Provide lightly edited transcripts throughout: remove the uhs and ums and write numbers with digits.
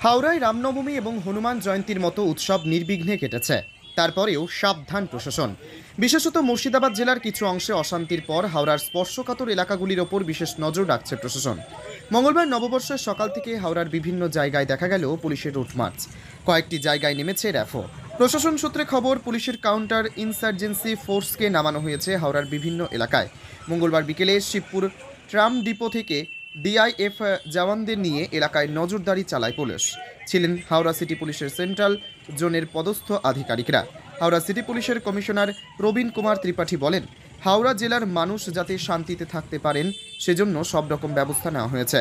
হাওড়ায় রামনবমী এবং হনুমান জয়ন্তীর মতো উৎসব নির্বিঘ্নে কেটেছে। তারপরেও সাবধান প্রশাসন। বিশেষত মুর্শিদাবাদ জেলার কিছু অংশে অশান্তির পর হাওড়ার স্পর্শকাতর এলাকাগুলির ওপর বিশেষ নজর রাখছে প্রশাসন। মঙ্গলবার নববর্ষের সকাল থেকে হাওড়ার বিভিন্ন জায়গায় দেখা গেল পুলিশের রুটমার্চ। কয়েকটি জায়গায় নেমেছে র্যাফও। প্রশাসন সূত্রে খবর, পুলিশের কাউন্টার ইনসার্জেন্সি ফোর্সকে নামানো হয়েছে হাওড়ার বিভিন্ন এলাকায়। মঙ্গলবার বিকেলে শিবপুর ট্রাম ডিপো থেকে ডিআইএফ জওয়ানদের নিয়ে এলাকায় নজরদারি চালায় পুলিশ। ছিলেন হাওড়া সিটি পুলিশের সেন্ট্রাল জোনের পদস্থ আধিকারিকরা। হাওড়া সিটি পুলিশের কমিশনার প্রবীণ কুমার ত্রিপাঠী বলেন, হাওড়া জেলার মানুষ যাতে শান্তিতে থাকতে পারেন সেজন্য সব রকম ব্যবস্থা নেওয়া হয়েছে।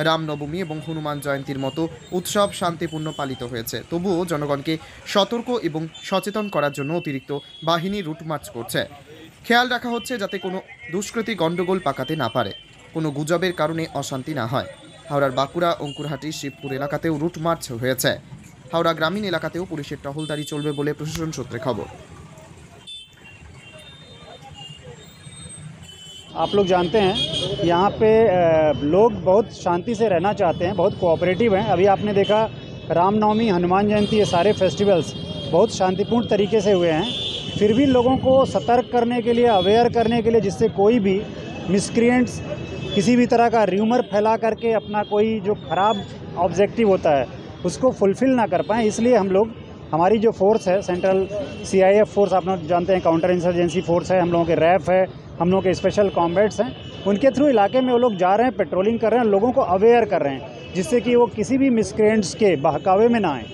রামনবমী এবং হনুমান জয়ন্তীর মতো উৎসব শান্তিপূর্ণ পালিত হয়েছে। তবুও জনগণকে সতর্ক এবং সচেতন করার জন্য অতিরিক্ত বাহিনী রুটমার্চ করছে। খেয়াল রাখা হচ্ছে যাতে কোনো দুষ্কৃতী গণ্ডগোল পাকাতে না পারে, কোনো গুজবের কারণে অশান্তি না হয়। হাওড়ার বাঁকুড়া, অঙ্কুরহাটি, শিবপুর এলাকাতেও রুট মার্চ হয়েছে। হাওড়া গ্রামীণ এলাকাতেও পুলিশের টহলদারি চলবে বলে প্রশাসন সূত্রে খবর। आप लोग जानते हैं यहाँ पे लोग बहुत शांति से रहना चाहते हैं, बहुत कोऑपरेटिव हैं। अभी आपने देखा रामनवमी, हनुमान जयंती, ये सारे फेस्टिवल्स बहुत शांतिपूर्ण तरीके से हुए हैं। फिर भी लोगों को सतर्क करने के लिए, अवेयर करने के लिए, जिससे कोई भी मिसक्रिएंट्स किसी भी तरह का र्यूमर फैला करके अपना कोई जो ख़राब ऑब्जेक्टिव होता है उसको फुलफ़िल ना कर पाएँ, इसलिए हम लोग, हमारी जो फोर्स है सेंट्रल CIF फोर्स, आप लोग जानते हैं, काउंटर इंसर्जेंसी फोर्स है, हम लोगों के रैफ है, हम लोगों के स्पेशल कॉम्बैट्स हैं, उनके थ्रू इलाके में वो लोग जा रहे हैं, पेट्रोलिंग कर रहे हैं, लोगों को अवेयर कर रहे हैं, जिससे कि वो किसी भी मिसक्रिएंट्स के बहकावे में ना आए।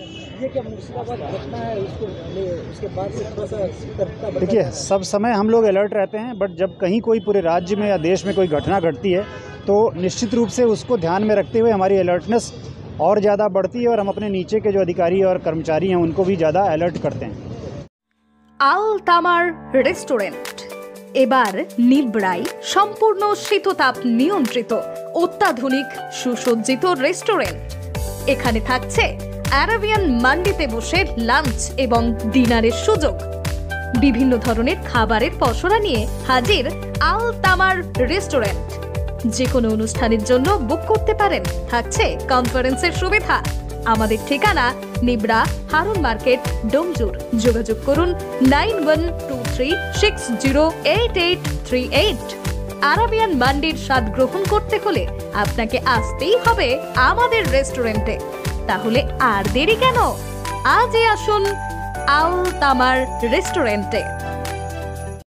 ये क्या मुर्शिदाबाद घटना है, उसके बाद से थोड़ा सा सतर्कता बढ़ देखिए, सब समय हम लोग अलर्ट रहते हैं, बट जब कहीं कोई पूरे राज्य में या देश में कोई घटना घटती है तो निश्चित रूप से उसको ध्यान में रखते हुए हमारी अलर्टनेस और ज़्यादा बढ़ती है और हम अपने नीचे के जो अधिकारी और कर्मचारी हैं उनको भी ज़्यादा अलर्ट करते हैं। আল তামার রেস্টুরেন্ট এবার নিবড়াই সম্পূর্ণ শীততাপ নিয়ন্ত্রিত অত্যাধুনিক সুসজ্জিত রেস্টুরেন্ট। এখানে থাকছে আরাবিয়ান মান্ডিতে বসে লাঞ্চ এবং ডিনারের সুযোগ। বিভিন্ন ধরনের খাবারের পসরা নিয়ে হাজির আল তামার রেস্টুরেন্ট। যে কোনো অনুষ্ঠানের জন্য বুক করতে পারেন, থাকছে কনফারেন্সের সুবিধা। আমাদের ঠিকানা নিবড়া, হারুন মার্কেট, ডোমজুর। যোগাযোগ করুন 9123608838। আরাবিয়ান মান্ডির স্বাদ গ্রহণ করতে হলে আপনাকে আসতেই হবে আমাদের রেস্টুরেন্টে। তাহলে আর দেরি কেন? আজই আসুন আল তামার রেস্টুরেন্টে।